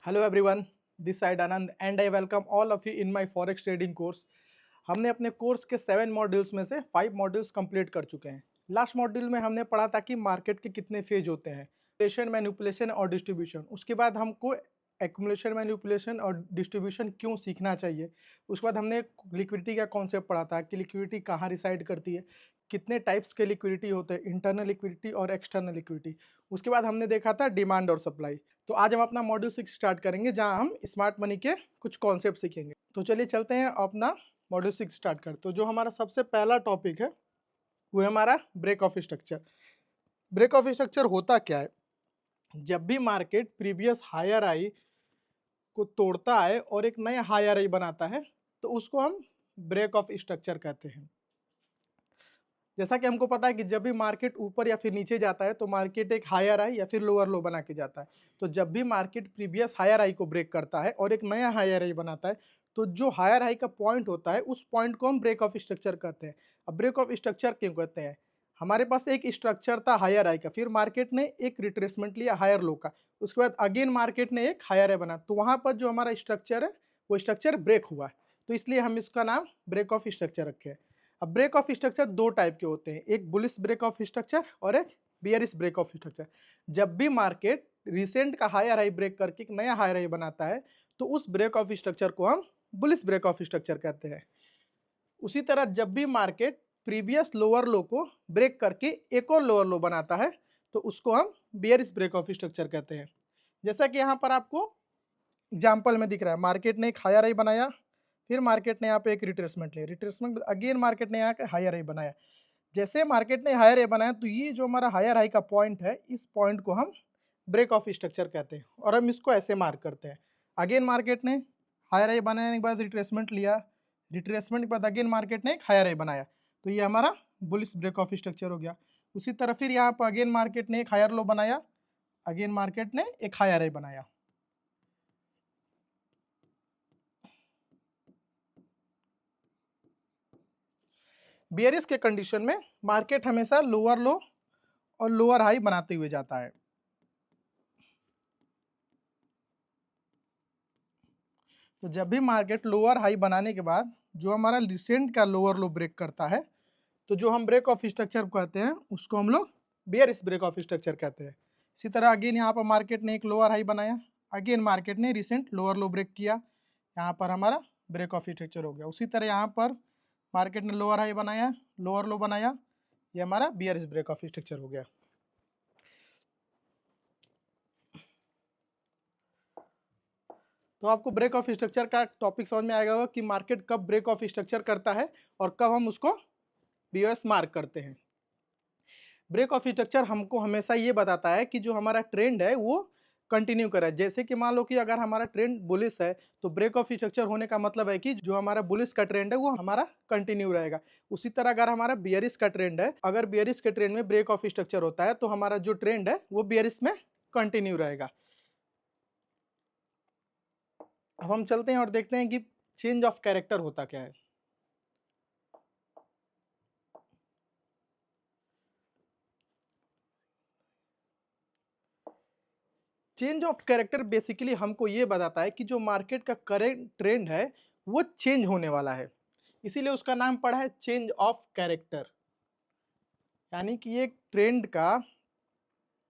Hello everyone, this side Anand and I welcome all of you in my forex trading course. हमने अपने course के 7 modules में से 5 modules complete कर चुके हैं। लास्ट मॉड्यूल में हमने पढ़ा था कि मार्केट के कितने फेज होते हैं, एक्यूमुलेशन, मैनिपुलेशन और डिस्ट्रीब्यूशन। उसके बाद हमको एक्यूमुलेशन, मैनिपुलेशन और डिस्ट्रीब्यूशन क्यों सीखना चाहिए। उसके बाद हमने लिक्विडिटी का कॉन्सेप्ट पढ़ा था कि लिक्विडिटी कहाँ रिसाइड करती है, कितने टाइप्स के लिक्विडिटी होते हैं, इंटरनल लिक्विडिटी और एक्सटर्नल लिक्विडिटी। उसके बाद हमने देखा था डिमांड और सप्लाई। तो आज हम अपना मॉड्यूल 6 स्टार्ट करेंगे जहां हम स्मार्ट मनी के कुछ कॉन्सेप्ट सीखेंगे। तो चलिए चलते हैं अपना मॉड्यूल 6 स्टार्ट कर। तो जो हमारा सबसे पहला टॉपिक है वो है हमारा break of structure. Break of structure होता क्या है? जब भी मार्केट प्रीवियस हायर हाई को तोड़ता है और एक नया हायर हाई बनाता है तो उसको हम ब्रेक ऑफ स्ट्रक्चर कहते हैं। जैसा कि हमको पता है कि जब भी मार्केट ऊपर या फिर नीचे जाता है तो मार्केट एक हायर हाई या फिर लोअर लो बना के जाता है। तो जब भी मार्केट प्रीवियस हायर हाई को ब्रेक करता है और एक नया हायर हाई बनाता है तो जो हायर हाई का पॉइंट होता है उस पॉइंट को हम ब्रेक ऑफ स्ट्रक्चर कहते हैं। अब ब्रेक ऑफ स्ट्रक्चर क्यों कहते हैं? हमारे पास एक स्ट्रक्चर था हायर हाई का, फिर मार्केट ने एक रिट्रेसमेंट लिया हायर लो का, उसके बाद अगेन मार्केट ने एक हायर हाई बना, तो वहां पर जो हमारा स्ट्रक्चर है वो स्ट्रक्चर ब्रेक हुआ है। तो इसलिए हम इसका नाम ब्रेक ऑफ स्ट्रक्चर रखे हैं। अब ब्रेक ऑफ स्ट्रक्चर दो टाइप के होते हैं, एक बुलिश ब्रेक ऑफ स्ट्रक्चर और एक बियरिश ब्रेक ऑफ स्ट्रक्चर। जब भी मार्केट रिसेंट का हायर हाई ब्रेक करके एक नया हायर हाई बनाता है तो उस ब्रेक ऑफ स्ट्रक्चर को हम बुलिश ब्रेक ऑफ स्ट्रक्चर कहते हैं। उसी तरह जब भी मार्केट प्रीवियस लोअर लो को ब्रेक करके एक और लोअर लो बनाता है तो उसको हम बियरिश ब्रेक ऑफ स्ट्रक्चर कहते हैं। जैसा कि यहाँ पर आपको एग्जाम्पल में दिख रहा है, मार्केट ने एक हायर हाई बनाया, फिर मार्केट ने यहाँ पे एक रिट्रेसमेंट लिया, रिट्रेसमेंट अगेन मार्केट ने यहाँ के हायर हाई बनाया। जैसे मार्केट ने हायर हाई बनाया तो ये जो हमारा हायर हाई का पॉइंट है इस पॉइंट को हम ब्रेक ऑफ स्ट्रक्चर कहते हैं और हम इसको ऐसे मार्क करते हैं। अगेन मार्केट ने हायर हाई बनाने के बाद रिट्रेसमेंट लिया, रिट्रेसमेंट के बाद अगेन मार्केट ने एक हायर हाई बनाया, तो ये हमारा बुलिश ब्रेक ऑफ स्ट्रक्चर हो गया। उसी तरह फिर यहाँ पर अगेन मार्केट ने एक हायर लो बनाया, अगेन मार्केट ने एक हायर हाई बनाया। बियरिश के कंडीशन में मार्केट हमेशा लोअर लो और लोअर हाई बनाते हुए जाता है। तो जब भी मार्केट लोअर हाई बनाने के बाद जो हमारा रिसेंट का लोअर लो ब्रेक करता है तो जो हम ब्रेक ऑफ स्ट्रक्चर कहते हैं उसको हम लोग बियरिश ब्रेक ऑफ स्ट्रक्चर कहते हैं। इसी तरह अगेन यहाँ पर मार्केट ने एक लोअर हाई बनाया, अगेन मार्केट ने रिसेंट लोअर लो ब्रेक किया, यहाँ पर हमारा ब्रेक ऑफ स्ट्रक्चर हो गया। उसी तरह यहाँ पर मार्केट ने लोअर हाई बनाया, लोअर लो बनाया, ये हमारा बियरिश ब्रेक ऑफ स्ट्रक्चर हो गया। तो आपको ब्रेक ऑफ स्ट्रक्चर का टॉपिक समझ में आएगा कि मार्केट कब ब्रेक ऑफ स्ट्रक्चर करता है और कब हम उसको बीओएस मार्क करते हैं। ब्रेक ऑफ स्ट्रक्चर हमको हमेशा ये बताता है कि जो हमारा ट्रेंड है वो कंटिन्यू करे। जैसे कि मान लो कि अगर हमारा ट्रेंड बुलिश है तो ब्रेक ऑफ स्ट्रक्चर होने का मतलब है कि जो हमारा बुलिश का ट्रेंड है वो हमारा कंटिन्यू रहेगा। उसी तरह अगर हमारा बियरिश का ट्रेंड है, अगर बियरिश के ट्रेंड में ब्रेक ऑफ स्ट्रक्चर होता है तो हमारा जो ट्रेंड है वो बियरिश में कंटिन्यू रहेगा। अब हम चलते हैं और देखते हैं कि चेंज ऑफ कैरेक्टर होता क्या है। चेंज ऑफ कैरेक्टर बेसिकली हमको ये बताता है कि जो मार्केट का करेंट ट्रेंड है वो चेंज होने वाला है, इसीलिए उसका नाम पड़ा है चेंज ऑफ कैरेक्टर। यानी कि एक ट्रेंड का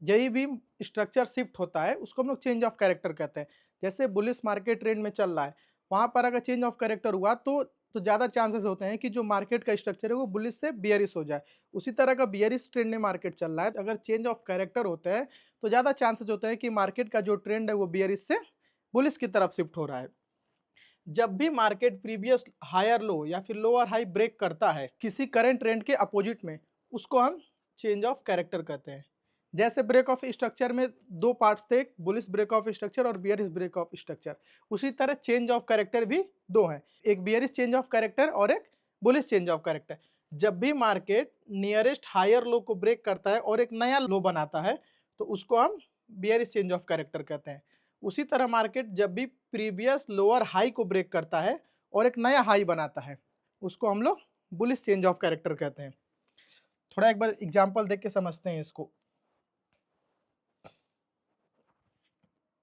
यही भी स्ट्रक्चर शिफ्ट होता है उसको हम लोग चेंज ऑफ कैरेक्टर कहते हैं। जैसे बुलिश मार्केट ट्रेंड में चल रहा है, वहाँ पर अगर चेंज ऑफ कैरेक्टर हुआ तो ज़्यादा चांसेस होते हैं कि जो मार्केट का स्ट्रक्चर है वो बुलिश से बियरिश हो जाए। उसी तरह का बियरिश ट्रेंड में मार्केट चल रहा है, अगर चेंज ऑफ कैरेक्टर होता है तो ज़्यादा चांसेस होते हैं कि मार्केट का जो ट्रेंड है वो बियरिश से बुलिश की तरफ शिफ्ट हो रहा है। जब भी मार्केट प्रीवियस हायर लो या फिर लोअर हाई ब्रेक करता है किसी करंट ट्रेंड के अपोजिट में, उसको हम चेंज ऑफ कैरेक्टर कहते हैं। जैसे ब्रेक ऑफ स्ट्रक्चर में दो पार्ट्स थे, बुलिश ब्रेक ऑफ स्ट्रक्चर और बियरिश ब्रेक ऑफ स्ट्रक्चर, उसी तरह चेंज ऑफ कैरेक्टर भी दो हैं, एक बियरिश चेंज ऑफ कैरेक्टर और एक बुलिश चेंज ऑफ कैरेक्टर। जब भी मार्केट नियरेस्ट हायर लो को ब्रेक करता है और एक नया लो बनाता है तो उसको हम बियरिश चेंज ऑफ कैरेक्टर कहते हैं। उसी तरह मार्केट जब भी प्रीवियस लोअर हाई को ब्रेक करता है और एक नया हाई बनाता है उसको हम लोग बुलिश चेंज ऑफ कैरेक्टर कहते हैं। थोड़ा एक बार एग्जांपल देख के समझते हैं इसको।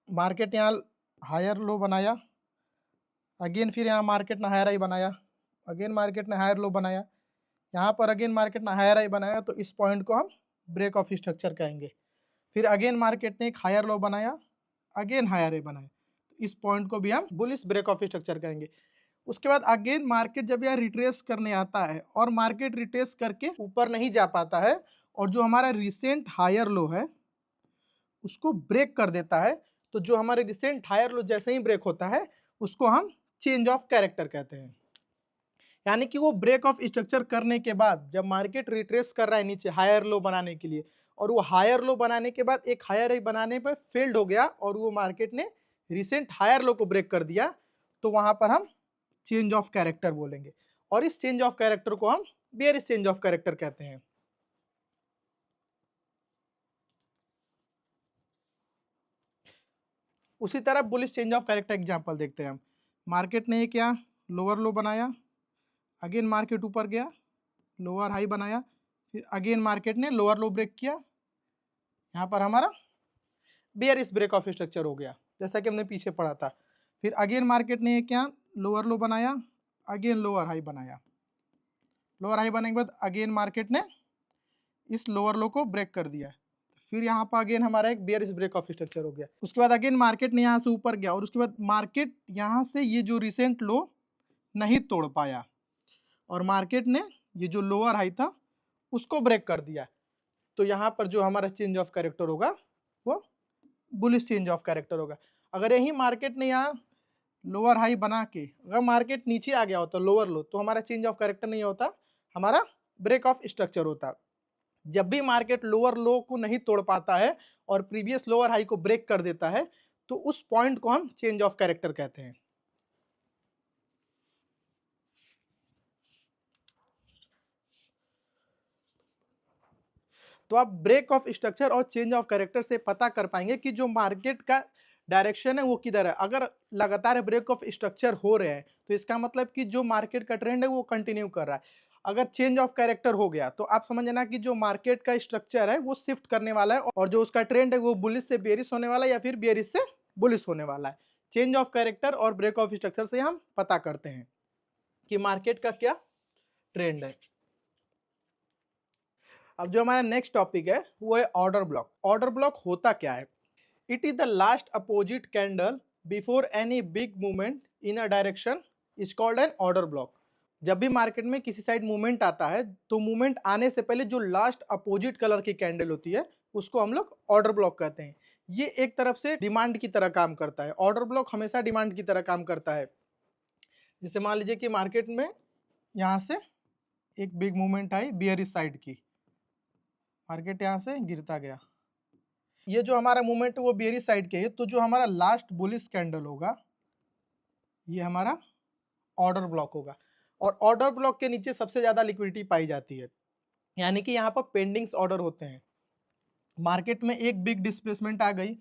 मार्केट यहाँ हायर लो बनाया, अगेन फिर यहाँ मार्केट ने हायर हाई बनाया, अगेन मार्केट ने हायर लो बनाया, यहाँ पर अगेन मार्केट ने हायर हाई बनाया, तो इस पॉइंट को हम ब्रेक ऑफ स्ट्रक्चर कहेंगे। फिर अगेन मार्केट ने एक हायर लो बनाया, अगेन हायर हाई बनाया, तो इस पॉइंट को भी हम बुलिश ब्रेक ऑफ स्ट्रक्चर कहेंगे। उसके बाद अगेन मार्केट जब यहाँ रिट्रेस करने आता है और मार्केट रिट्रेस करके ऊपर नहीं जा पाता है और जो हमारा रिसेंट हायर लो है उसको ब्रेक कर देता है, तो जो हमारे रिसेंट हायर लो जैसे ही ब्रेक होता है उसको हम चेंज ऑफ कैरेक्टर कहते हैं। यानी कि वो ब्रेक ऑफ स्ट्रक्चर करने के बाद जब मार्केट रिट्रेस कर रहा है नीचे हायर लो बनाने के लिए, और वो हायर लो बनाने के बाद एक हायर हाई बनाने पर फेल्ड हो गया और वो मार्केट ने रिसेंट हायर लो को ब्रेक कर दिया, तो वहां पर हम चेंज ऑफ कैरेक्टर बोलेंगे, और इस चेंज ऑफ कैरेक्टर को हम बेयरिश चेंज ऑफ कैरेक्टर कहते हैं। उसी तरह bullish change of character example देखते हैं हम। मार्केट ने एक यहाँ लोअर लो बनाया, अगेन मार्केट ऊपर गया, लोअर हाई बनाया, फिर अगेन मार्केट ने लोअर लो ब्रेक किया, यहाँ पर हमारा बेयरिश ब्रेक ऑफ स्ट्रक्चर हो गया, जैसा कि हमने पीछे पढ़ा था। फिर अगेन मार्केट ने एक यहाँ लोअर लो बनाया, अगेन लोअर हाई बनाया, लोअर हाई बनाने के बाद अगेन मार्केट ने इस लोअर लो को ब्रेक कर दिया, फिर यहाँ पर अगेन हमारा एक बेयरिश ब्रेक ऑफ स्ट्रक्चर हो गया। उसके बाद अगेन मार्केट ने यहाँ से ऊपर गया और उसके बाद मार्केट यहाँ से ये जो रिसेंट लो नहीं तोड़ पाया और मार्केट ने ये जो लोअर हाई था उसको ब्रेक कर दिया, तो यहाँ पर जो हमारा चेंज ऑफ कैरेक्टर होगा वो बुलिश चेंज ऑफ कैरेक्टर होगा। अगर यही मार्केट ने यहाँ लोअर हाई बना के अगर मार्केट नीचे आ गया होता लोअर लो, तो हमारा चेंज ऑफ कैरेक्टर नहीं होता, हमारा ब्रेक ऑफ स्ट्रक्चर होता। जब भी मार्केट लोअर लो को नहीं तोड़ पाता है और प्रीवियस लोअर हाई को ब्रेक कर देता है, तो उस पॉइंट को हम चेंज ऑफ कैरेक्टर कहते हैं। तो आप ब्रेक ऑफ स्ट्रक्चर और चेंज ऑफ कैरेक्टर से पता कर पाएंगे कि जो मार्केट का डायरेक्शन है वो किधर है। अगर लगातार ब्रेक ऑफ स्ट्रक्चर हो रहे हैं तो इसका मतलब कि जो मार्केट का ट्रेंड है वो कंटिन्यू कर रहा है। अगर चेंज ऑफ कैरेक्टर हो गया तो आप समझना कि जो मार्केट का स्ट्रक्चर है वो शिफ्ट करने वाला है और जो उसका ट्रेंड है वो बुलिश से बेयरिश होने वाला है या फिर बेयरिश से बुलिश होने वाला है। चेंज ऑफ कैरेक्टर और ब्रेक ऑफ स्ट्रक्चर से हम पता करते हैं कि मार्केट का क्या ट्रेंड है। अब जो हमारा नेक्स्ट टॉपिक है वो है ऑर्डर ब्लॉक। ऑर्डर ब्लॉक होता क्या है? It is the last opposite candle before any big movement in a direction is called an order block. जब भी मार्केट में किसी साइड मूवमेंट आता है तो मूवमेंट आने से पहले जो लास्ट अपोजिट कलर की कैंडल होती है उसको हम लोग ऑर्डर ब्लॉक कहते हैं। ये एक तरफ से डिमांड की तरह काम करता है। ऑर्डर ब्लॉक हमेशा डिमांड की तरह काम करता है। जैसे मान लीजिए कि मार्केट में यहाँ से एक बिग मूवमेंट आई बियरिश साइड की, मार्केट यहाँ से गिरता गया, ये जो हमारा मूवमेंट है वो बेयरिश साइड के है, तो जो हमारा लास्ट बुलिश कैंडल होगा ये हमारा ऑर्डर ब्लॉक होगा। और ऑर्डर ब्लॉक के नीचे सबसे ज्यादा लिक्विडिटी पाई जाती है, यानी कि यहाँ पर पेंडिंग्स ऑर्डर होते हैं। मार्केट में एक बिग डिस्प्लेसमेंट आ गई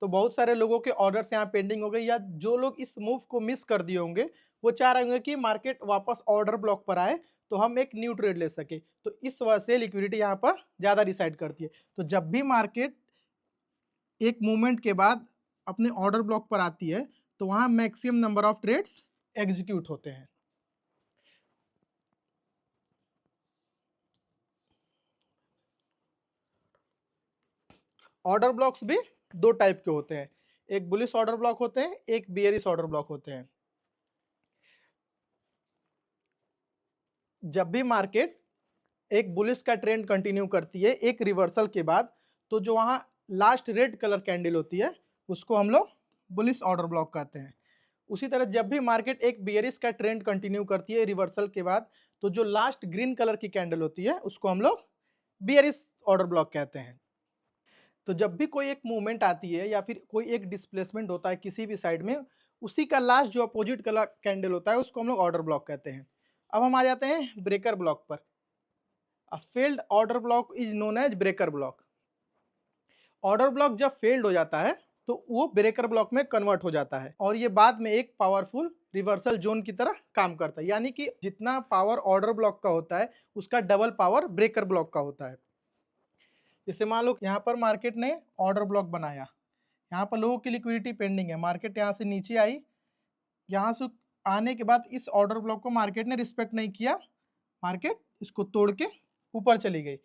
तो बहुत सारे लोगों के ऑर्डर्स यहाँ पेंडिंग हो गए, या जो लोग इस मूव को मिस कर दिए होंगे वो चाह रहे होंगे कि मार्केट वापस ऑर्डर ब्लॉक पर आए तो हम एक न्यू ट्रेड ले सके, तो इस वजह से लिक्विडिटी यहाँ पर ज़्यादा डिसाइड करती है। तो जब भी मार्केट एक मूवमेंट के बाद अपने ऑर्डर ब्लॉक पर आती है तो वहां maximum number of trades execute होते हैं। ऑर्डर ब्लॉक्स भी दो टाइप के होते हैं, एक बुलिश ऑर्डर ब्लॉक होते हैं, एक बेयरिश ऑर्डर ब्लॉक होते हैं। जब भी मार्केट एक बुलिश का ट्रेंड कंटिन्यू करती है एक रिवर्सल के बाद, तो जो वहां लास्ट रेड कलर कैंडल होती है उसको हम लोग बुलिश ऑर्डर ब्लॉक कहते हैं। उसी तरह जब भी मार्केट एक बेयरिश का ट्रेंड कंटिन्यू करती है रिवर्सल के बाद, तो जो लास्ट ग्रीन कलर की कैंडल होती है उसको हम लोग बेयरिश ऑर्डर ब्लॉक कहते हैं। तो जब भी कोई एक मूवमेंट आती है या फिर कोई एक डिस्प्लेसमेंट होता है किसी भी साइड में, उसी का लास्ट जो अपोजिट कलर कैंडल होता है उसको हम लोग ऑर्डर ब्लॉक कहते हैं। अब हम आ जाते हैं ब्रेकर ब्लॉक पर। A failed order block is known as breaker block. Order block जब फेल्ड हो जाता है तो वो ब्रेकर ब्लॉक में कन्वर्ट हो जाता है और ये बाद में एक पावरफुल रिवर्सल जोन की तरह काम करता है, यानी कि जितना पावर ऑर्डर ब्लॉक का होता है उसका डबल पावर ब्रेकर ब्लॉक का होता है। जैसे मान लो यहाँ पर मार्केट ने ऑर्डर ब्लॉक बनाया, यहाँ पर लोगों की लिक्विडिटी पेंडिंग है, मार्केट यहाँ से नीचे आई, यहाँ से आने के बाद इस ऑर्डर ब्लॉक को मार्केट ने रिस्पेक्ट नहीं किया, मार्केट इसको तोड़ के ऊपर चली गई।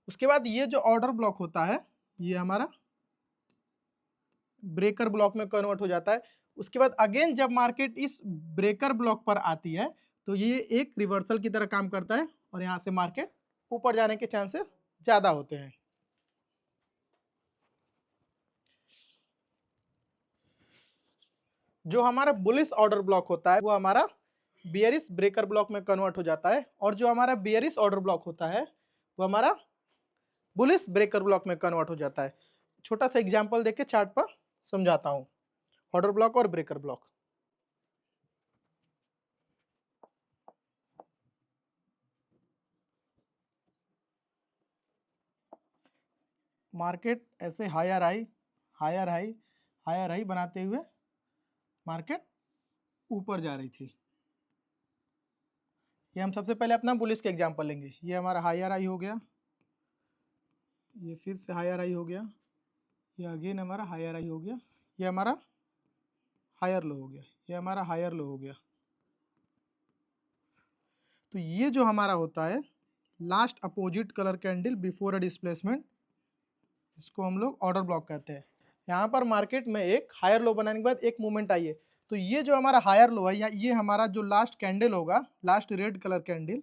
उसके बाद ये जो ऑर्डर ब्लॉक होता है ये हमारा ब्रेकर ब्लॉक में कन्वर्ट हो जाता है। उसके बाद अगेन जब मार्केट इस ब्रेकर ब्लॉक पर आती है तो ये एक रिवर्सल की तरह काम करता है और यहाँ से मार्केट ऊपर जाने के चांसेस ज्यादा होते हैं। जो हमारा बुलिश ऑर्डर ब्लॉक होता है वो हमारा बियरिश ब्रेकर ब्लॉक में कन्वर्ट हो जाता है, और जो हमारा बियरिश ऑर्डर ब्लॉक होता है वो हमारा बुलिश ब्रेकर ब्लॉक में कन्वर्ट हो जाता है। छोटा सा एग्जांपल देके चार्ट पर समझाता हूं, ऑर्डर ब्लॉक और ब्रेकर ब्लॉक। मार्केट ऐसे higher high higher high higher high बनाते हुए मार्केट ऊपर जा रही थी। ये हम सबसे पहले अपना बुलिश का एग्जांपल लेंगे। ये हमारा हायर हाई हो गया, ये फिर से हायर हाई हो गया, ये अगेन हमारा हायर हाई हो गया, ये हमारा हायर लो हो गया, ये हमारा हायर लो हो गया। तो ये जो हमारा होता है last opposite colour candle before a displacement, इसको हम लोग ऑर्डर ब्लॉक कहते हैं। यहाँ पर मार्केट में एक हायर लो बनाने के बाद एक मूवमेंट आई है, तो ये जो हमारा हायर लो है या ये हमारा जो लास्ट कैंडल होगा, लास्ट रेड कलर कैंडल,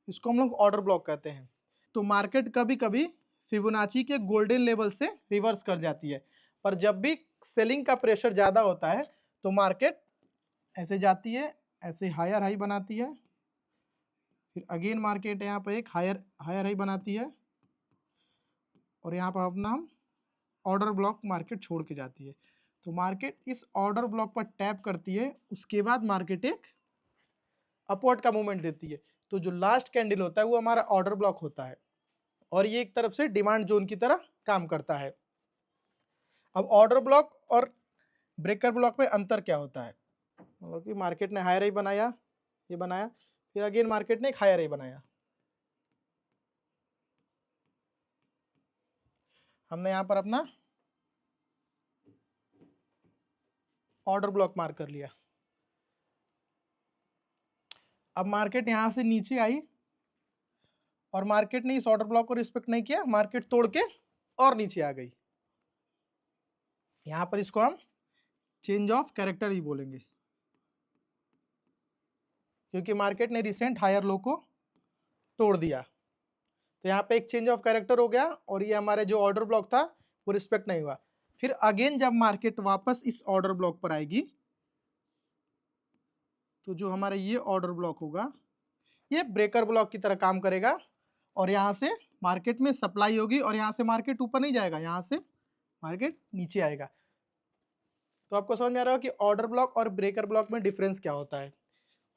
इसको हम लोग ऑर्डर ब्लॉक कहते हैं। तो मार्केट कभी कभी फिबोनाची के गोल्डन लेवल से रिवर्स कर जाती है, पर जब भी सेलिंग का प्रेशर ज़्यादा होता है तो मार्केट ऐसे जाती है, ऐसे हायर हाई बनाती है, फिर अगेन मार्केट यहाँ पर एक हायर हाई बनाती है, और यहाँ पर अपना हम ऑर्डर ब्लॉक मार्केट छोड़ के जाती है। तो मार्केट इस ऑर्डर ब्लॉक पर टैप करती है, उसके बाद मार्केट एक अपवर्ड का मूवमेंट देती है। तो जो लास्ट कैंडल होता है वो हमारा ऑर्डर ब्लॉक होता है, और ये एक तरफ से डिमांड जोन की तरह काम करता है। अब ऑर्डर ब्लॉक और ब्रेकर ब्लॉक में अंतर क्या होता है? मतलब कि मार्केट ने हायर हाई बनाया, ये बनाया, फिर अगेन मार्केट ने एक हायर हाई बनाया। हमने यहाँ पर अपना ऑर्डर ब्लॉक मार्क कर लिया। अब मार्केट यहाँ से नीचे आई और मार्केट ने इस ऑर्डर ब्लॉक को रिस्पेक्ट नहीं किया, मार्केट तोड़ के और नीचे आ गई। यहाँ पर इसको हम चेंज ऑफ कैरेक्टर ही बोलेंगे, क्योंकि मार्केट ने रिसेंट हायर लो को तोड़ दिया। तो यहाँ पे एक चेंज ऑफ कैरेक्टर हो गया, और ये हमारे जो ऑर्डर ब्लॉक था वो रिस्पेक्ट नहीं हुआ। फिर अगेन जब मार्केट वापस इस ऑर्डर ब्लॉक पर आएगी तो जो हमारा ये ऑर्डर ब्लॉक होगा ये ब्रेकर ब्लॉक की तरह काम करेगा, और यहाँ से मार्केट में सप्लाई होगी, और यहाँ से मार्केट ऊपर नहीं जाएगा, यहाँ से मार्केट नीचे आएगा। तो आपको समझ में आ रहा हो कि ऑर्डर ब्लॉक और ब्रेकर ब्लॉक में डिफरेंस क्या होता है।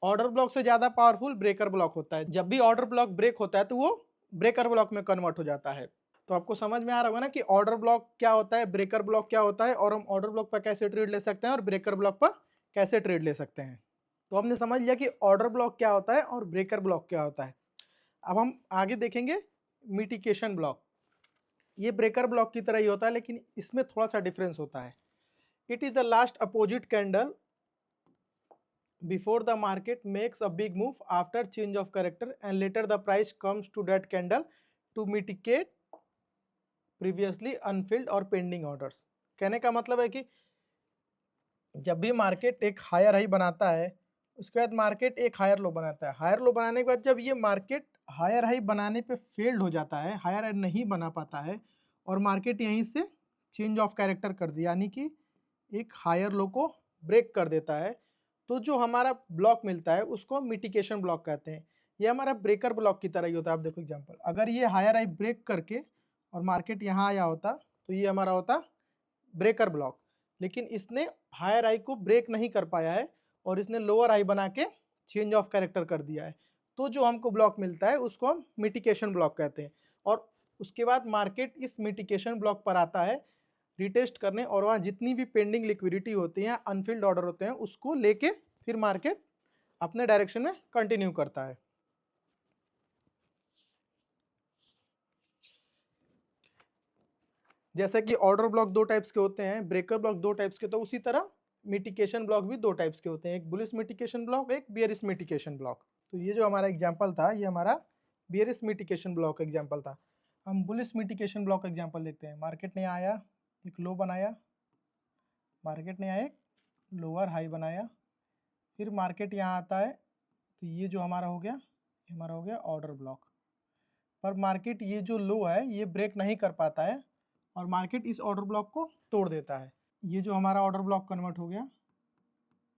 ऑर्डर ब्लॉक से ज़्यादा पावरफुल ब्रेकर ब्लॉक होता है। जब भी ऑर्डर ब्लॉक ब्रेक होता है तो वो ब्रेकर ब्लॉक में कन्वर्ट हो जाता है। तो आपको समझ में आ रहा होगा ना कि ऑर्डर ब्लॉक क्या होता है, ब्रेकर ब्लॉक क्या होता है, और हम ऑर्डर ब्लॉक पर कैसे ट्रेड ले सकते हैं और ब्रेकर ब्लॉक पर कैसे ट्रेड ले सकते हैं। तो हमने समझ लिया कि ऑर्डर ब्लॉक क्या होता है और ब्रेकर ब्लॉक क्या होता है। अब हम आगे देखेंगे मिटिगेशन ब्लॉक। ये ब्रेकर ब्लॉक की तरह ही होता है, लेकिन इसमें थोड़ा सा डिफरेंस होता है। It is the last opposite candle before the market makes a big move after change of character, and later the price comes to that candle to mitigate previously unfilled or pending orders। कहने का मतलब है कि जब भी market एक higher high बनाता है उसके बाद मार्केट एक हायर लो बनाता है, हायर लो बनाने के बाद जब ये मार्केट हायर हाई बनाने पे फेल्ड हो जाता है, हायर हाई नहीं बना पाता है, और मार्केट यहीं से चेंज ऑफ कैरेक्टर कर दिया, यानी कि एक हायर लो को ब्रेक कर देता है, तो जो हमारा ब्लॉक मिलता है उसको हम मिटिगेशन ब्लॉक कहते हैं। ये हमारा ब्रेकर ब्लॉक की तरह ही होता है। आप देखो एग्जांपल, अगर ये हायर हाई ब्रेक करके और मार्केट यहाँ आया होता तो ये हमारा होता ब्रेकर ब्लॉक, लेकिन इसने हायर हाई को ब्रेक नहीं कर पाया है और इसने लोअर हाई बना के चेंज ऑफ कैरेक्टर कर दिया है, तो जो हमको ब्लॉक मिलता है उसको हम मिटिगेशन ब्लॉक कहते हैं। और उसके बाद मार्केट इस मिटिगेशन ब्लॉक पर आता है रिटेस्ट करने, और वहाँ जितनी भी पेंडिंग लिक्विडिटी होती है, अनफिल्ड ऑर्डर होते हैं, उसको लेके फिर मार्केट अपने डायरेक्शन में कंटिन्यू करता है। जैसे कि ऑर्डर ब्लॉक 2 टाइप्स के होते हैं, ब्रेकर ब्लॉक 2 टाइप्स के, तो उसी तरह मिटिगेशन ब्लॉक भी 2 टाइप्स के होते हैं, एक बुलिश मिटिगेशन ब्लॉक, एक बियरिश मिटिगेशन ब्लॉक। तो ये जो हमारा एग्जांपल था, ये हमारा बियरिश मिटिगेशन ब्लॉक एग्जांपल था। हम बुलिश मिटिगेशन ब्लॉक एग्जांपल देखते हैं। मार्केट ने आया, एक लो बनाया, मार्केट ने आया एक लोअर हाई बनाया, फिर मार्केट यहाँ आता है, तो ये जो हमारा हो गया, ये हमारा हो गया ऑर्डर ब्लॉक। पर मार्केट ये जो लो है ये ब्रेक नहीं कर पाता है और मार्केट इस ऑर्डर ब्लॉक को तोड़ देता है। ये जो हमारा ऑर्डर ब्लॉक कन्वर्ट हो गया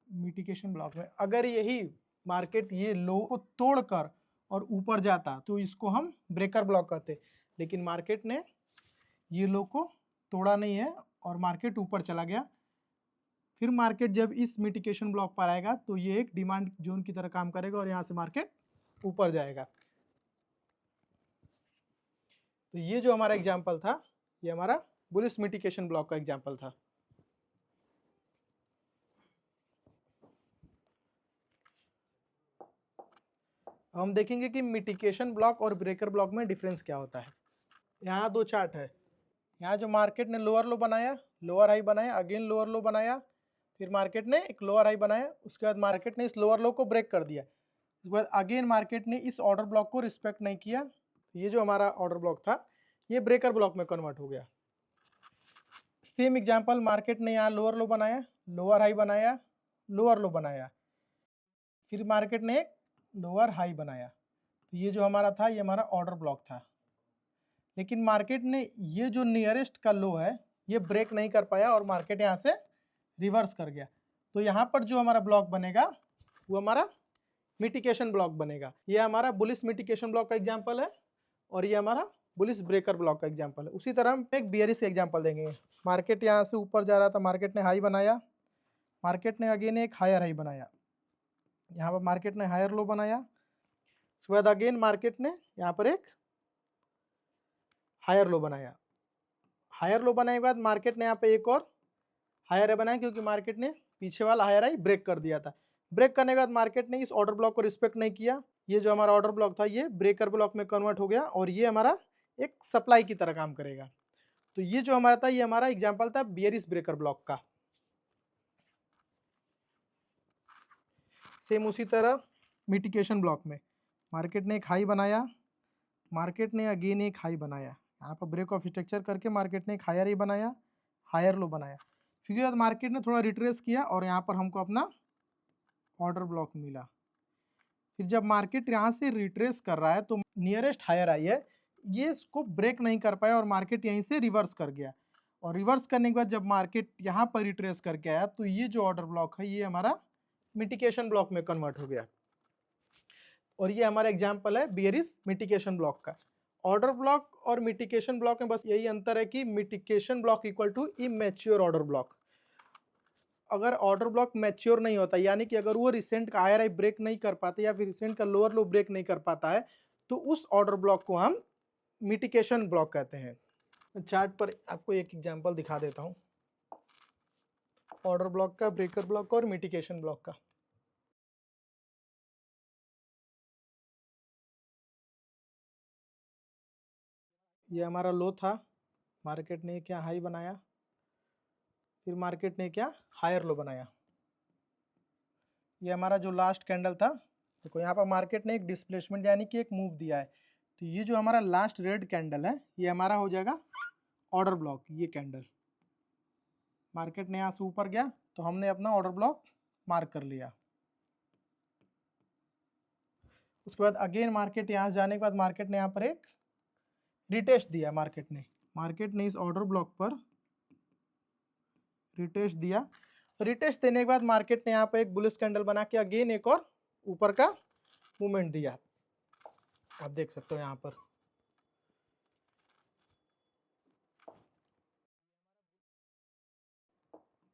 मिटिगेशन ब्लॉक में। अगर यही मार्केट ये लो को तोड़कर और ऊपर जाता तो इसको हम ब्रेकर ब्लॉक कहते, लेकिन मार्केट ने ये लो को तोड़ा नहीं है और मार्केट ऊपर चला गया। फिर मार्केट जब इस मिटिगेशन ब्लॉक पर आएगा तो ये एक डिमांड जोन की तरह काम करेगा और यहाँ से मार्केट ऊपर जाएगा। तो ये जो हमारा एग्जांपल था, ये हमारा बुलिश मिटिगेशन ब्लॉक का एग्जांपल था। हम देखेंगे कि मिटिगेशन ब्लॉक और ब्रेकर ब्लॉक में डिफरेंस क्या होता है। यहाँ 2 चार्ट है। यहाँ जो मार्केट ने लोअर लो बनाया, लोअर हाई बनाया, अगेन लोअर लो बनाया, फिर मार्केट ने एक लोअर हाई बनाया, उसके बाद मार्केट ने इस लोअर लो को ब्रेक कर दिया, उसके बाद अगेन मार्केट ने इस ऑर्डर ब्लॉक को रिस्पेक्ट नहीं किया। ये जो हमारा ऑर्डर ब्लॉक था ये ब्रेकर ब्लॉक में कन्वर्ट हो गया। सेम एग्जांपल, मार्केट ने यहाँ लोअर लो बनाया, लोअर हाई बनाया, लोअर लो बनाया, फिर मार्केट ने एक लोअर हाई बनाया, तो ये जो हमारा था ये हमारा ऑर्डर ब्लॉक था। लेकिन मार्केट ने ये जो नियरेस्ट का लो है ये ब्रेक नहीं कर पाया और मार्केट यहाँ से रिवर्स कर गया। तो यहाँ पर जो हमारा ब्लॉक बनेगा वो हमारा मिटिगेशन ब्लॉक बनेगा। ये हमारा बुलिश मिटिगेशन ब्लॉक का एग्जांपल है और ये हमारा बुलिश ब्रेकर ब्लॉक का एग्जांपल है। उसी तरह हम एक बियरिश एग्जांपल देंगे। मार्केट यहाँ से ऊपर जा रहा था, मार्केट ने हाई बनाया, मार्केट ने अगेन एक हायर हाई बनाया, यहाँ पर मार्केट ने हायर लो बनाया, उसके बाद अगेन मार्केट ने यहाँ पर एक हायर लो बनाया। हायर लो बनाने के बाद मार्केट ने यहाँ पे एक और हायर हाई बनाया क्योंकि मार्केट ने पीछे वाला हायर हाई ब्रेक कर दिया था। ब्रेक करने के बाद मार्केट ने इस ऑर्डर ब्लॉक को रिस्पेक्ट नहीं किया। ये जो हमारा ऑर्डर ब्लॉक था ये ब्रेकर ब्लॉक में कन्वर्ट हो गया और ये हमारा एक सप्लाई की तरह काम करेगा। तो ये जो हमारा था ये हमारा एग्जांपल था बियरिश ब्रेकर ब्लॉक का। सेम उसी तरह मिटिगेशन ब्लॉक में मार्केट ने एक हाई बनाया, मार्केट ने अगेन एक हाई बनाया, यहाँ पर ब्रेक ऑफ स्ट्रक्चर करके मार्केट ने एक हायर हाई बनाया, हायर लो बनाया, फिर बाद मार्केट ने थोड़ा रिट्रेस किया और यहाँ पर हमको अपना ऑर्डर ब्लॉक मिला। फिर जब मार्केट यहाँ से रिट्रेस कर रहा है तो नियरेस्ट हायर आई है, ये इसको ब्रेक नहीं कर पाया और मार्केट यहीं से रिवर्स कर गया। और रिवर्स करने के बाद जब मार्केट यहाँ पर रिट्रेस करके आया तो ये जो ऑर्डर ब्लॉक है ये हमारा मिटिगेशन ब्लॉक में कन्वर्ट हो गया। और ये हमारा एग्जाम्पल है बियरिश मिटिगेशन ब्लॉक का। ऑर्डर ब्लॉक और मिटिगेशन ब्लॉक में बस यही अंतर है कि mitigation block equal to immature order block. अगर ऑर्डर ब्लॉक मैच्योर नहीं होता, यानी कि अगर वो रिसेंट का हायर हाई ब्रेक नहीं कर पाते या फिर रिसेंट का लोअर लो ब्रेक नहीं कर पाता है तो उस ऑर्डर ब्लॉक को हम मिटिगेशन ब्लॉक कहते हैं। चार्ट पर आपको एक एग्जांपल दिखा देता हूं ऑर्डर ब्लॉक का, ब्रेकर ब्लॉक और मिटिगेशन ब्लॉक का। ये हमारा लो था, मार्केट ने क्या हाई बनाया, फिर मार्केट ने क्या हायर लो बनाया। ये हमारा जो लास्ट कैंडल था, देखो यहाँ पर मार्केट ने एक डिस्प्लेसमेंट यानी कि एक मूव दिया है, तो ये जो हमारा लास्ट रेड कैंडल है ये हमारा हो जाएगा ऑर्डर ब्लॉक। ये कैंडल मार्केट ने यहाँ से ऊपर गया तो हमने अपना ऑर्डर ब्लॉक मार्क कर लिया। उसके बाद अगेन मार्केट यहाँ जाने के बाद मार्केट ने यहाँ पर एक रिटेस्ट दिया, मार्केट ने इस ऑर्डर ब्लॉक पर रिटेस्ट दिया। रिटेस्ट देने के बाद मार्केट ने यहाँ पर एक बुलिश कैंडल बना के अगेन एक और ऊपर का मूवमेंट दिया। आप देख सकते हो यहाँ पर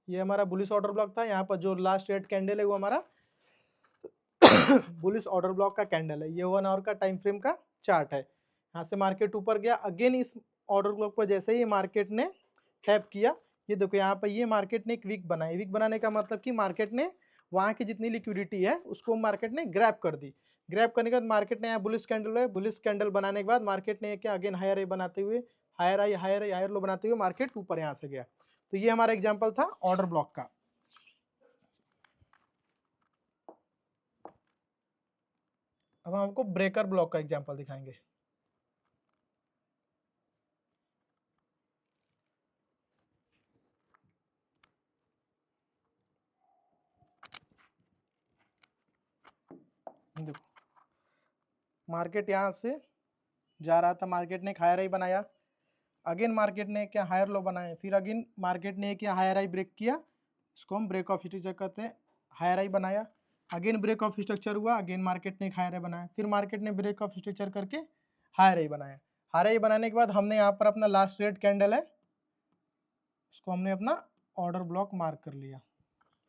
ये हमारा बुलिश ऑर्डर ब्लॉक था। यहाँ पर जो लास्ट रेड कैंडल है वो हमारा बुलिश ऑर्डर ब्लॉक का कैंडल है। ये 1 आवर का टाइम फ्रेम का चार्ट है। यहाँ से मार्केट ऊपर गया, अगेन इस ऑर्डर ब्लॉक पर जैसे ही मार्केट ने टैप किया, ये देखो यहाँ पर ये मार्केट ने एक वीक बनाई। वीक बनाने का मतलब कि मार्केट ने वहाँ की जितनी लिक्विडिटी है उसको मार्केट ने ग्रैब कर दी। ग्रैब करने के बाद मार्केट ने यहाँ बुलिश कैंडल है, बुलिश कैंडल बनाने के बाद मार्केट ने क्या अगेन हायर हाई बनाते हुए हायर लो बनाते हुए मार्केट ऊपर यहाँ से गया। तो ये हमारा एग्जाम्पल था ऑर्डर ब्लॉक का। अब हम आपको ब्रेकर ब्लॉक का एग्जाम्पल दिखाएंगे। देखो मार्केट यहाँ से जा रहा था, मार्केट ने एक हायर हाई बनाया, अगेन मार्केट ने क्या हायर लो बनाया, फिर अगेन मार्केट ने क्या हायर हाई ब्रेक किया, इसको हम ब्रेक ऑफ स्ट्रक्चर कहते हैं। हायर हाई बनाया, अगेन ब्रेक ऑफ स्ट्रक्चर हुआ, अगेन मार्केट ने एक हायर हाई बनाया, फिर मार्केट ने ब्रेक ऑफ स्ट्रक्चर करके हायर हाई बनाया। हायर हाई बनाने के बाद हमने यहाँ पर अपना लास्ट रेड कैंडल है, इसको हमने अपना ऑर्डर ब्लॉक मार्क कर लिया।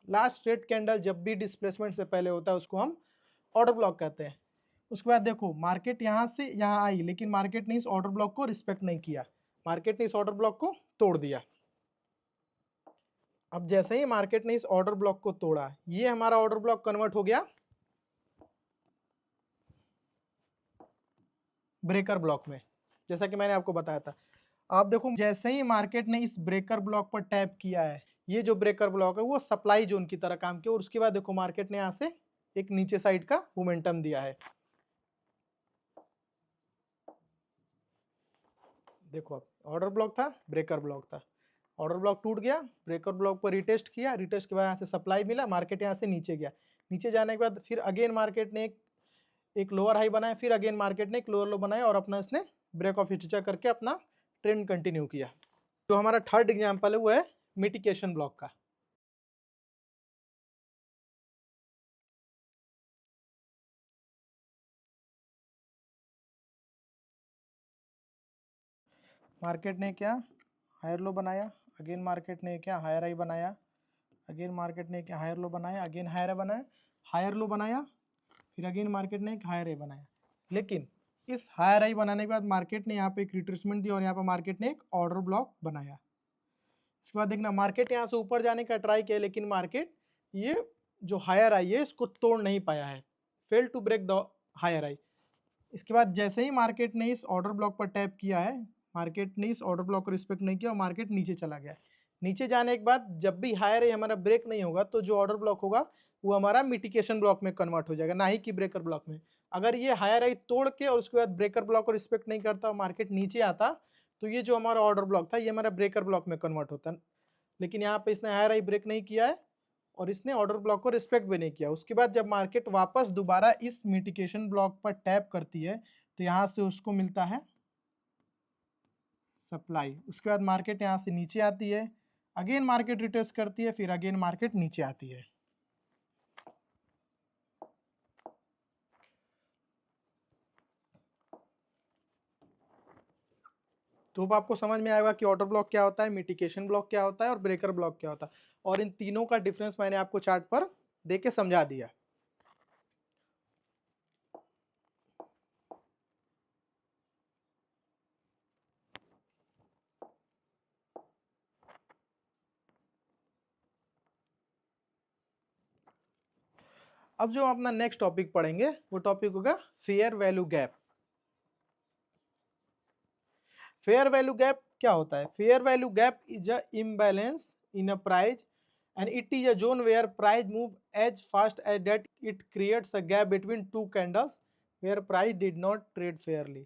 लास्ट रेड कैंडल जब भी डिस्प्लेसमेंट से पहले होता है उसको हम ऑर्डर ब्लॉक कहते हैं। उसके बाद देखो मार्केट यहाँ से यहाँ आई, लेकिन मार्केट ने इस ऑर्डर ब्लॉक को रिस्पेक्ट नहीं किया, मार्केट ने इस ऑर्डर ब्लॉक को तोड़ दिया। अब जैसे ही मार्केट ने इस ऑर्डर ब्लॉक को तोड़ा, ये हमारा ऑर्डर ब्लॉक कन्वर्ट हो गया ब्रेकर ब्लॉक में, जैसा कि मैंने आपको बताया था। आप देखो जैसे ही मार्केट ने इस ब्रेकर ब्लॉक पर टैप किया है, ये जो ब्रेकर ब्लॉक है वो सप्लाई जोन की तरह काम किया, और उसके बाद देखो मार्केट ने यहाँ से एक नीचे साइड का मोमेंटम दिया है। देखो अब ऑर्डर ब्लॉक था, ब्रेकर ब्लॉक था, ऑर्डर ब्लॉक टूट गया, ब्रेकर ब्लॉक पर रिटेस्ट किया, रिटेस्ट के बाद यहाँ से सप्लाई मिला, मार्केट यहाँ से नीचे गया, नीचे जाने के बाद फिर अगेन मार्केट ने एक लोअर हाई बनाया, फिर अगेन मार्केट ने एक लोअर लो बनाया, और अपना इसने ब्रेक ऑफ स्ट्रक्चर करके अपना ट्रेंड कंटिन्यू किया। तो हमारा थर्ड एग्जाम्पल है वो है मिटिगेशन ब्लॉक का। मार्केट ने क्या हायर लो बनाया, अगेन मार्केट ने क्या हायर हाई बनाया, अगेन मार्केट ने क्या हायर लो बनाया, अगेन हायर हाई बनाया, हायर लो बनाया, फिर अगेन मार्केट ने एक हायर हाई बनाया। लेकिन इस हायर हाई बनाने के बाद मार्केट ने यहाँ पे एक रिट्रेसमेंट दी, और यहाँ पे मार्केट ने एक ऑर्डर ब्लॉक बनाया। इसके बाद देखना मार्केट यहाँ से ऊपर जाने का ट्राई किया, लेकिन मार्केट ये जो हायर आई है इसको तोड़ नहीं पाया है, fail to break the higher eye. इसके बाद जैसे ही मार्केट ने इस ऑर्डर ब्लॉक पर टैप किया है, मार्केट ने इस ऑर्डर ब्लॉक को रिस्पेक्ट नहीं किया और मार्केट नीचे चला गया। नीचे जाने के बाद जब भी हायर आई हमारा ब्रेक नहीं होगा, तो जो ऑर्डर ब्लॉक होगा वो हमारा मिटिगेशन ब्लॉक में कन्वर्ट हो जाएगा, ना ही कि ब्रेकर ब्लॉक में। अगर ये हायर आई तोड़ के और उसके बाद ब्रेकर ब्लॉक को रिस्पेक्ट नहीं करता और मार्केट नीचे आता, तो ये जो हमारा ऑर्डर ब्लॉक था ये हमारा ब्रेकर ब्लॉक में कन्वर्ट होता। लेकिन यहाँ पे इसने हायर आई ब्रेक नहीं किया है और इसने ऑर्डर ब्लॉक को रिस्पेक्ट भी नहीं किया। उसके बाद जब मार्केट वापस दोबारा इस मिटिगेशन ब्लॉक पर टैप करती है, तो यहाँ से उसको मिलता है सप्लाई। उसके बाद मार्केट यहाँ से नीचे आती है, अगेन मार्केट रिटेस्ट करती है, फिर अगेन मार्केट नीचे आती है। तो अब आपको समझ में आएगा कि ऑर्डर ब्लॉक क्या होता है, मिटिगेशन ब्लॉक क्या होता है और ब्रेकर ब्लॉक क्या होता है, और इन तीनों का डिफरेंस मैंने आपको चार्ट पर दे के समझा दिया। अब जो हम अपना नेक्स्ट टॉपिक पढ़ेंगे वो टॉपिक होगा fair value gap. Fair value gap क्या होता है? Fair value gap is a imbalance in a price and it is a zone where price move as fast as that it creates a gap between two candles where price did not trade fairly।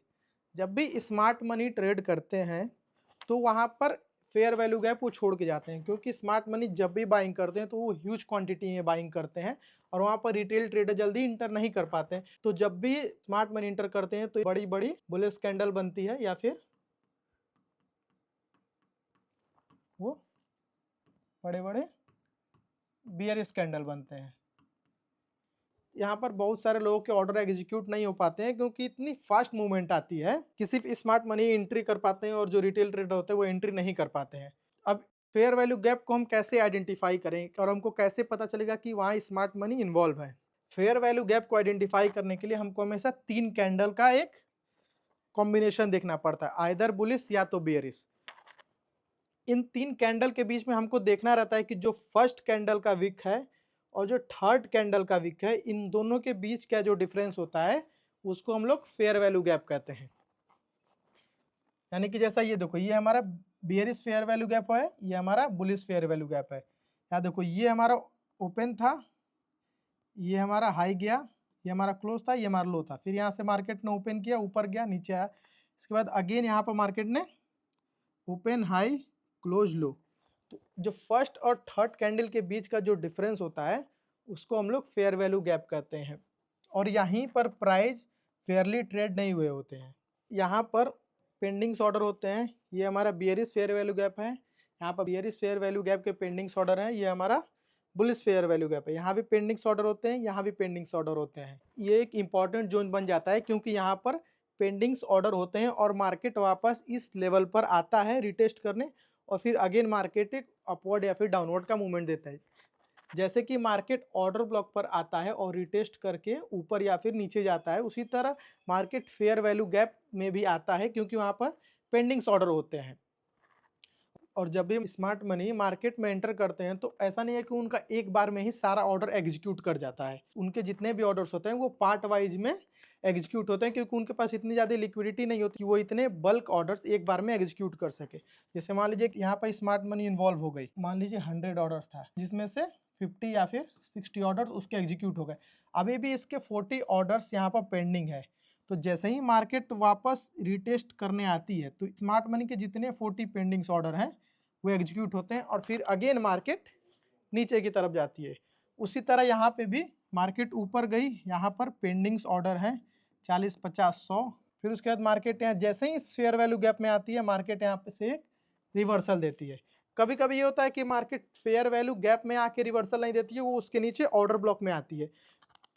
जब भी smart money trade करते हैं तो वहाँ पर fair value gap वो छोड़ के जाते हैं, क्योंकि स्मार्ट मनी जब भी बाइंग करते हैं तो वो ह्यूज क्वांटिटी में बाइंग करते हैं और वहाँ पर रिटेल ट्रेडर जल्दी इंटर नहीं कर पाते हैं। तो जब भी स्मार्ट मनी इंटर करते हैं तो बड़ी बड़ी बुलिश कैंडल बनती है या फिर वो बड़े बड़े बियरिश कैंडल बनते हैं। यहाँ पर बहुत सारे लोगों के ऑर्डर एग्जीक्यूट नहीं हो पाते हैं क्योंकि इतनी फास्ट मूवमेंट आती है कि सिर्फ स्मार्ट मनी एंट्री कर पाते हैं और जो रिटेल ट्रेडर होते हैं वो एंट्री नहीं कर पाते हैं। अब फेयर वैल्यू गैप को हम कैसे आइडेंटिफाई करें और हमको कैसे पता चलेगा कि वहाँ स्मार्ट मनी इन्वॉल्व है? फेयर वैल्यू गैप को आइडेंटिफाई करने के लिए हमको हमेशा 3 कैंडल का एक कॉम्बिनेशन देखना पड़ता है, आइदर बुलिश या तो बेयरिश। इन 3 कैंडल के बीच में हमको देखना रहता है कि जो फर्स्ट कैंडल का विक है और जो थर्ड कैंडल का विक है, इन दोनों के बीच क्या जो डिफरेंस होता है उसको हम लोग फेयर वैल्यू गैप कहते हैं। यानी कि जैसा ये देखो, ये हमारा बेयरिश फेयर वैल्यू गैप है, ये हमारा बुलिश फेयर वैल्यू गैप है। यहाँ देखो, ये हमारा ओपन था, ये हमारा हाई गया, ये हमारा क्लोज था, ये हमारा लो था। फिर यहाँ से मार्केट ने ओपन किया, ऊपर गया, नीचे आया। इसके बाद अगेन यहाँ पर मार्केट ने ओपन, हाई, क्लोज, लो। तो जो फर्स्ट और थर्ड कैंडल के बीच का जो डिफरेंस होता है उसको हम लोग फेयर वैल्यू गैप कहते हैं। और यहीं पर प्राइस फेयरली ट्रेड नहीं हुए होते हैं। यहाँ पर पेंडिंग्स ऑर्डर होते हैं, ये हमारा बियरिश फेयर वैल्यू गैप है। यहाँ पर बियरिश फेयर वैल्यू गैप के पेंडिंग्स ऑर्डर हैं, ये हमारा बुलिश फेयर वैल्यू गैप है। यहाँ भी पेंडिंग्स ऑर्डर होते हैं, यहाँ भी पेंडिंग्स ऑर्डर होते हैं। ये एक इंपॉर्टेंट जोन बन जाता है क्योंकि यहाँ पर पेंडिंग्स ऑर्डर होते हैं और मार्केट वापस इस लेवल पर आता है रिटेस्ट करने, और फिर अगेन मार्केट एक अपवर्ड या फिर डाउनवर्ड का मूवमेंट देता है। जैसे कि मार्केट ऑर्डर ब्लॉक पर आता है और रिटेस्ट करके ऊपर या फिर नीचे जाता है, उसी तरह मार्केट फेयर वैल्यू गैप में भी आता है क्योंकि वहाँ पर पेंडिंग्स ऑर्डर होते हैं। और जब भी स्मार्ट मनी मार्केट में एंटर करते हैं तो ऐसा नहीं है कि उनका एक बार में ही सारा ऑर्डर एग्जीक्यूट कर जाता है। उनके जितने भी ऑर्डर्स होते हैं वो पार्ट वाइज में एग्जीक्यूट होते हैं क्योंकि उनके पास इतनी ज़्यादा लिक्विडिटी नहीं होती कि वो इतने बल्क ऑर्डर्स एक बार में एग्जीक्यूट कर सके। जैसे मान लीजिए यहाँ पर स्मार्ट मनी इन्वॉल्व हो गई, मान लीजिए 100 ऑर्डर्स था जिसमें से 50 या फिर 60 ऑर्डर्स उसके एग्जीक्यूट हो गए। अभी भी इसके 40 ऑर्डर्स यहाँ पर पेंडिंग है। तो जैसे ही मार्केट वापस रिटेस्ट करने आती है तो स्मार्ट मनी के जितने 40 पेंडिंग्स ऑर्डर हैं वो एग्जीक्यूट होते हैं और फिर अगेन मार्केट नीचे की तरफ जाती है। उसी तरह यहाँ पे भी मार्केट ऊपर गई, यहाँ पर पेंडिंग्स ऑर्डर हैं 40, 50, 100। फिर उसके बाद मार्केट यहाँ जैसे ही फेयर वैल्यू गैप में आती है मार्केट यहाँ पे से एक रिवर्सल देती है। कभी कभी ये होता है कि मार्केट फेयर वैल्यू गैप में आके रिवर्सल नहीं देती है, वो उसके नीचे ऑर्डर ब्लॉक में आती है,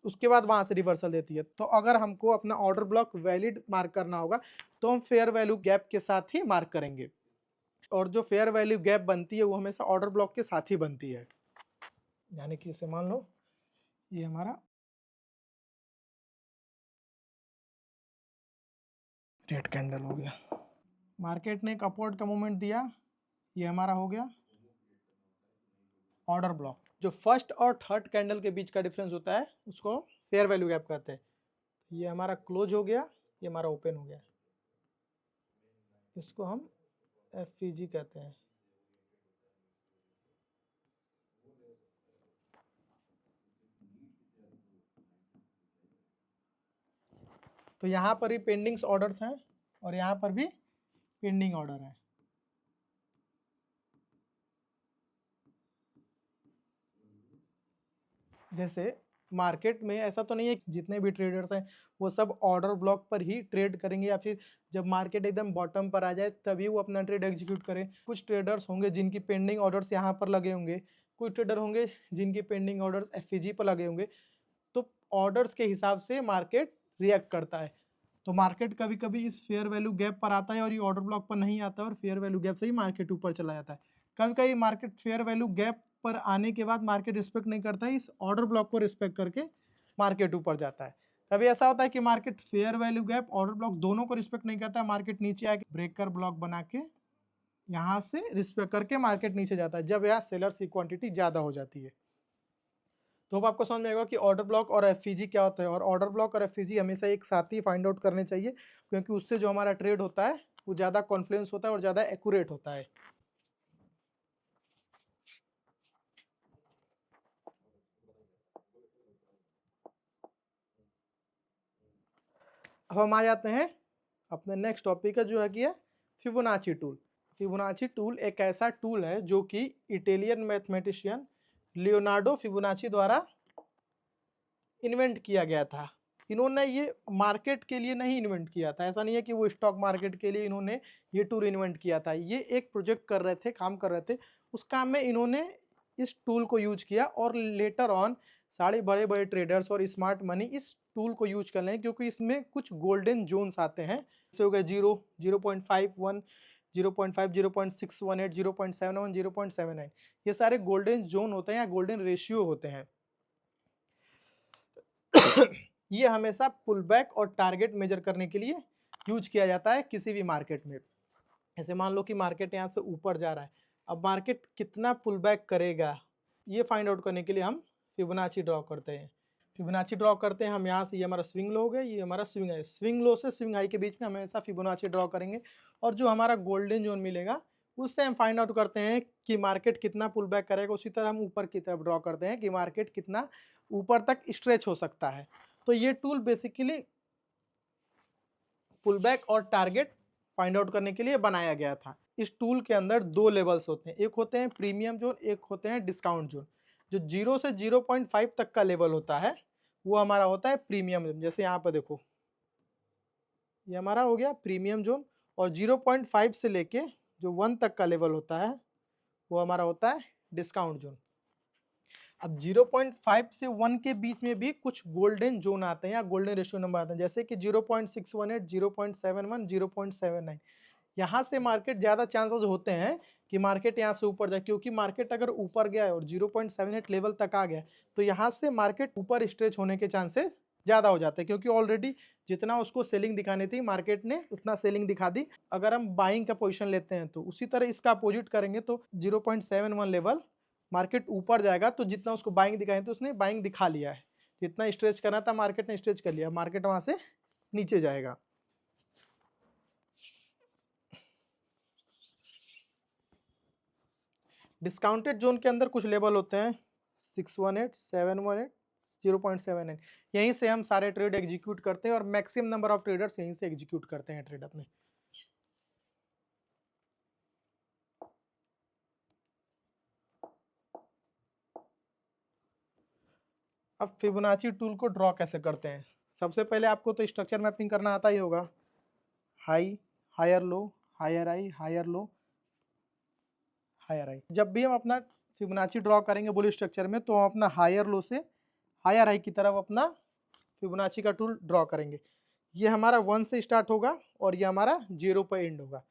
उसके बाद वहाँ से रिवर्सल देती है। तो अगर हमको अपना ऑर्डर ब्लॉक वैलिड मार्क करना होगा तो हम फेयर वैल्यू गैप के साथ ही मार्क करेंगे। और जो फेयर वैल्यू गैप बनती है वो हमेशा ऑर्डर ब्लॉक के साथ ही बनती है। यानी कि इसे मान लो ये हमारा रेड कैंडल हो गया, मार्केट ने एक अपवर्ड का मूवमेंट दिया, ये हमारा हो गया ऑर्डर ब्लॉक। जो फर्स्ट और थर्ड कैंडल के बीच का डिफरेंस होता है उसको फेयर वैल्यू गैप कहते हैं। ये हमारा क्लोज हो गया, ये हमारा ओपन हो गया, इसको हम FVG कहते हैं। तो यहाँ पर भी पेंडिंग्स ऑर्डर्स हैं और यहाँ पर भी पेंडिंग ऑर्डर है। जैसे मार्केट में ऐसा तो नहीं है कि जितने भी ट्रेडर्स हैं वो सब ऑर्डर ब्लॉक पर ही ट्रेड करेंगे या फिर जब मार्केट एकदम बॉटम पर आ जाए तभी वो अपना ट्रेड एग्जीक्यूट करें। कुछ ट्रेडर्स होंगे जिनकी पेंडिंग ऑर्डर्स यहाँ पर लगे होंगे, कुछ ट्रेडर होंगे जिनकी पेंडिंग ऑर्डर्स FVG पर लगे होंगे। तो ऑर्डर्स के हिसाब से मार्केट रिएक्ट करता है। तो मार्केट कभी कभी इस फेयर वैल्यू गैप पर आता है और ये ऑर्डर ब्लॉक पर नहीं आता है और फेयर वैल्यू गैप से ही मार्केट ऊपर चला जाता है। कभी कभी मार्केट फेयर वैल्यू गैप पर आने के बाद मार्केट रिस्पेक्ट नहीं करता है, इस ऑर्डर ब्लॉक को रिस्पेक्ट करके मार्केट ऊपर जाता है। कभी ऐसा होता है कि market fair value gap order block दोनों को रिस्पेक्ट नहीं करता है, मार्केट नीचे आके ब्रेकर ब्लॉक बना के यहाँ से रिस्पेक्ट करके मार्केट नीचे जाता है जब यहाँ सेलर्स की क्वांटिटी ज़्यादा हो जाती है। तो अब आपको समझ में आएगा कि ऑर्डर ब्लॉक और FVG क्या होता है, और ऑर्डर ब्लॉक और FVG हमेशा एक साथ ही फाइंड आउट करने चाहिए क्योंकि उससे जो हमारा ट्रेड होता है वो ज़्यादा कॉन्फ्लुएंस होता है और ज़्यादा एक्यूरेट होता है। अब हम आ जाते हैं अपने नेक्स्ट टॉपिक का जो है कि है फिबोनाची टूल। फिबोनाची टूल एक ऐसा टूल है जो कि इटालियन मैथमेटिशियन लियोनार्डो फिबोनाची द्वारा इन्वेंट किया गया था। इन्होंने ये मार्केट के लिए नहीं इन्वेंट किया था, ऐसा नहीं है कि वो स्टॉक मार्केट के लिए इन्होंने ये टूल इन्वेंट किया था। ये एक प्रोजेक्ट कर रहे थे, काम कर रहे थे, उस काम में इन्होंने इस टूल को यूज किया और लेटर ऑन सारे बड़े बड़े ट्रेडर्स और स्मार्ट मनी इस टूल को यूज कर रहे हैं क्योंकि इसमें कुछ गोल्डन जोन्स आते हैं। जैसे हो गए 0, 0.51, 0.5, 0.618, 0.71, 0.79, ये सारे गोल्डन जोन होते हैं या गोल्डन रेशियो होते हैं। ये हमेशा पुल बैक और टारगेट मेजर करने के लिए यूज किया जाता है किसी भी मार्केट में। ऐसे मान लो कि मार्केट यहाँ से ऊपर जा रहा है, अब मार्केट कितना पुल बैक करेगा ये फाइंड आउट करने के लिए हम फिबोनाची ड्रॉ करते हैं। फिबोनाची ड्रॉ करते हैं हम यहाँ से, ये हमारा स्विंग लो हो गया, ये हमारा स्विंग है। स्विंग लो से स्विंग हाई के बीच में हमेशा फिबोनाची ड्रॉ करेंगे और जो हमारा गोल्डन जोन मिलेगा उससे हम फाइंड आउट करते हैं कि मार्केट कितना पुल बैक करेगा। उसी तरह हम ऊपर की तरफ ड्रॉ करते हैं कि मार्केट कितना ऊपर तक स्ट्रेच हो सकता है। तो ये टूल बेसिकली पुल बैक और टारगेट फाइंड आउट करने के लिए बनाया गया था। इस टूल के अंदर दो लेवल्स होते हैं, एक होते हैं प्रीमियम जोन, एक होते हैं डिस्काउंट जोन। जो 0 से 0.5 तक का लेवल होता है वो हमारा होता है प्रीमियम जोन। जैसे यहाँ पर देखो, ये हमारा हो गया प्रीमियम जोन, और 0.5 से लेके जो 1 तक का लेवल होता है वो हमारा होता है डिस्काउंट जोन। अब 0.5 से 1 के बीच में भी कुछ गोल्डन जोन आते हैं या गोल्डन रेशियो नंबर आते हैं, जैसे कि 0.618, 0.71, 0.79। यहाँ से मार्केट ज़्यादा चांसेस होते हैं कि मार्केट यहाँ से ऊपर जाए, क्योंकि मार्केट अगर ऊपर गया है और 0.78 लेवल तक आ गया तो यहाँ से मार्केट ऊपर स्ट्रेच होने के चांसेस ज़्यादा हो जाते हैं, क्योंकि ऑलरेडी जितना उसको सेलिंग दिखानी थी मार्केट ने उतना सेलिंग दिखा दी। अगर हम बाइंग का पोजीशन लेते हैं तो उसी तरह इसका अपोजिट करेंगे तो 0.71 लेवल मार्केट ऊपर जाएगा तो जितना उसको बाइंग दिखाई तो उसने बाइंग दिखा लिया है। जितना स्ट्रेच करना था मार्केट ने स्ट्रेच कर लिया, मार्केट वहाँ से नीचे जाएगा। डिस्काउंटेड जोन के अंदर कुछ लेवल होते हैं 618, 718, 0.78। यहीं से हम सारे ट्रेड एग्जीक्यूट करते हैं और मैक्सिमम नंबर ऑफ ट्रेडर्स यहीं से एग्जीक्यूट करते हैं ट्रेड अपने। अब फिबोनाची टूल को ड्रॉ कैसे करते हैं? सबसे पहले आपको तो स्ट्रक्चर मैपिंग करना आता ही होगा। High, higher low, higher high, higher low, higher high. जब भी हम अपना फिबोनाची ड्रॉ करेंगे बुलिश स्ट्रक्चर में तो हम अपना हायर लो से हायर हाई की तरफ अपना फिबोनाची का टूल ड्रॉ करेंगे। ये हमारा 1 से स्टार्ट होगा और ये हमारा 0 पर एंड होगा।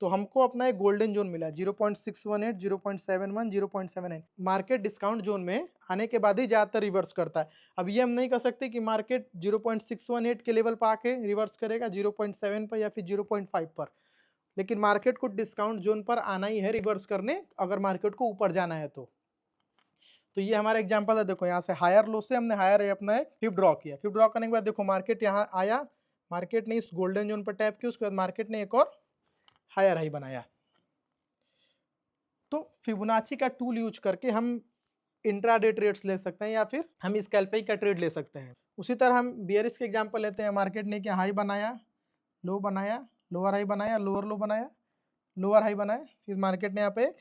तो हमको अपना एक गोल्डन जोन मिला 0.618, 0.71, 0.79। मार्केट डिस्काउंट जोन में आने के बाद ही ज़्यादातर रिवर्स करता है। अब ये हम नहीं कह सकते कि मार्केट 0.618 के लेवल पर आके रिवर्स करेगा 0.7 पर या फिर 0.5 पर, लेकिन मार्केट को डिस्काउंट जोन पर आना ही है रिवर्स करने, अगर मार्केट को ऊपर जाना है तो ये हमारा एग्जांपल है। देखो यहाँ से हायर लो से हमने हायर अपना एक फिब ड्रॉ किया। फिब ड्रॉ करने के बाद देखो मार्केट यहाँ आया, मार्केट ने इस गोल्डन जोन पर टैप किया, उसके बाद मार्केट ने एक और हायर हाई बनाया। तो फिबोनाची का टूल यूज करके हम इंट्राडे ट्रेड्स ले सकते हैं या फिर हम स्कैल्पिंग का ट्रेड ले सकते हैं। उसी तरह हम बियरिश के एग्जांपल लेते हैं। मार्केट ने क्या हाई बनाया, लो बनाया, लोअर हाई बनाया, लोअर लो बनाया, लोअर हाई बनाया, फिर मार्केट ने यहाँ पे एक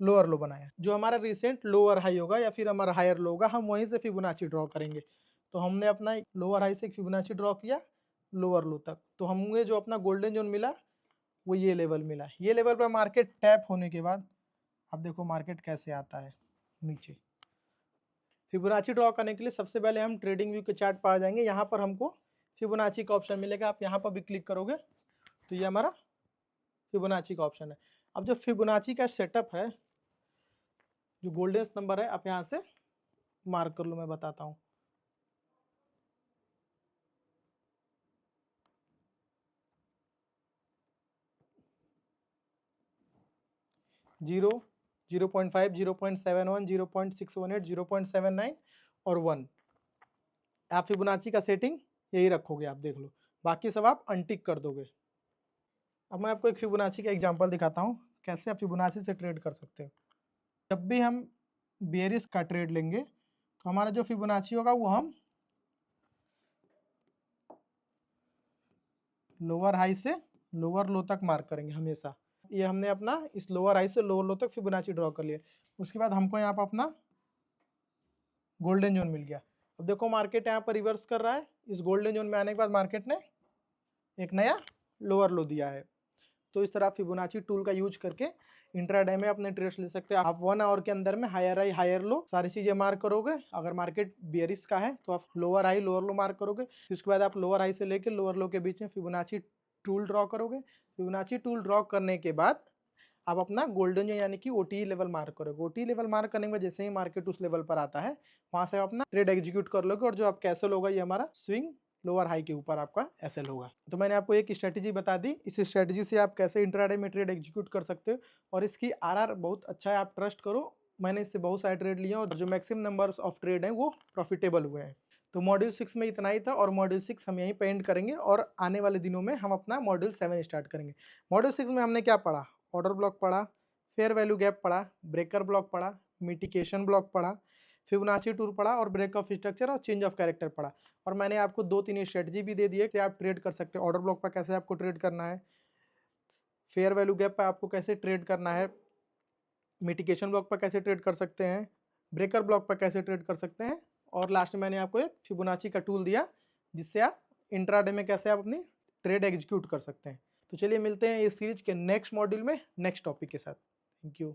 लोअर लो बनाया। जो हमारा रिसेंट लोअर हाई होगा या फिर हमारा हायर लो होगा हम वहीं से फिबोनाची ड्रॉ करेंगे। तो हमने अपना लोअर हाई से फिबोनाची ड्रॉ किया लोअर लो तक, तो हमें जो अपना गोल्डन जोन मिला वो ये लेवल मिला। ये लेवल पर मार्केट टैप होने के बाद अब देखो मार्केट कैसे आता है नीचे। फिबोनाची ड्रॉ करने के लिए सबसे पहले हम ट्रेडिंग व्यू के चार्ट पर आ जाएंगे। यहाँ पर हमको फिबोनाची का ऑप्शन मिलेगा, आप यहाँ पर भी क्लिक करोगे तो ये हमारा फिबोनाची का ऑप्शन है। अब जो फिबोनाची का सेटअप है, जो गोल्डन नंबर है, आप यहाँ से मार्क कर लो, मैं बताता हूँ। जीरो, 0.5, 0.71, 0.618, 0.79 और 1। आप फिबोनाची का सेटिंग यही रखोगे, आप देख लो, बाकी सब आप अनटिक कर दोगे। अब मैं आपको एक फिबोनाची का एग्जांपल दिखाता हूँ कैसे आप फिबोनाची से ट्रेड कर सकते हो। जब भी हम बेयरिश का ट्रेड लेंगे तो हमारा जो फिबोनाची होगा वो हम लोअर हाई से लोअर लो तक मार्क करेंगे हमेशा। ये हमने अपना इस लोअर हाई से लोअर लो तक फिबोनाची ड्रॉ कर लिया। उसके बाद हमको यहाँ पर अपना गोल्डन जोन मिल गया। अब देखो मार्केट यहाँ पर रिवर्स कर रहा है। इस गोल्डन जोन में आने के बाद मार्केट ने एक नया लोअर लो दिया है। तो इस तरह फिबोनाची टूल का यूज करके इंट्राडे में अपने ट्रेड्स ले सकते हैं। आप 1 आवर के अंदर में हायर हाई हायर लो सारी चीजें मार्क करोगे। अगर मार्केट बियरिश का है तो आप लोअर हाई लोअर लो मार्क करोगे, फिर उसके बाद आप लोअर हाई से लेकर लोअर लो के बीच में फिबोनाची टूल ड्रॉ करोगे। फिबोनाची टूल ड्रॉ करने के बाद आप अपना गोल्डन यानी कि ओटी लेवल मार्क करोगे। ओटी लेवल मार्क करने के बाद जैसे ही मार्केट उस लेवल पर आता है वहां से आप अपना ट्रेड एग्जीक्यूट कर लोगे और जो आप कैसल होगा ये हमारा स्विंग लोअर हाई के ऊपर आपका एसएल होगा। तो मैंने आपको एक स्ट्रेटजी बता दी, इस स्ट्रेटजी से आप कैसे इंट्राडे में ट्रेड एग्जीक्यूट कर सकते हो और इसकी आरआर बहुत अच्छा है, आप ट्रस्ट करो। मैंने इससे बहुत सारे ट्रेड लिए हैं और जो मैक्सिमम नंबर्स ऑफ ट्रेड हैं वो प्रॉफिटेबल हुए हैं। तो मॉड्यूल 6 में इतना ही था और मॉड्यूल 6 हम यहीं पे एंड करेंगे और आने वाले दिनों में हम अपना मॉड्यूल 7 स्टार्ट करेंगे। मॉड्यूल 6 में हमने क्या पढ़ा? ऑर्डर ब्लॉक पढ़ा, फेयर वैल्यू गैप पढ़ा, ब्रेकर ब्लॉक पढ़ा, मिटिगेशन ब्लॉक पढ़ा, फिबोनाची टूल पढ़ा और ब्रेक ऑफ स्ट्रक्चर और चेंज ऑफ कैरेक्टर पढ़ा। और मैंने आपको 2-3 स्ट्रेटजी भी दे दी है कि आप ट्रेड कर सकते हो। ऑर्डर ब्लॉक पर कैसे आपको ट्रेड करना है, फेयर वैल्यू गैप पर आपको कैसे ट्रेड करना है, मिटिगेशन ब्लॉक पर कैसे ट्रेड कर सकते हैं, ब्रेकर ब्लॉक पर कैसे ट्रेड कर सकते हैं, और लास्ट में मैंने आपको एक फिबोनाची का टूल दिया जिससे आप इंट्राडे में कैसे आप अपनी ट्रेड एग्जीक्यूट कर सकते हैं। तो चलिए मिलते हैं इस सीरीज के नेक्स्ट मॉड्यूल में नेक्स्ट टॉपिक के साथ। Thank you.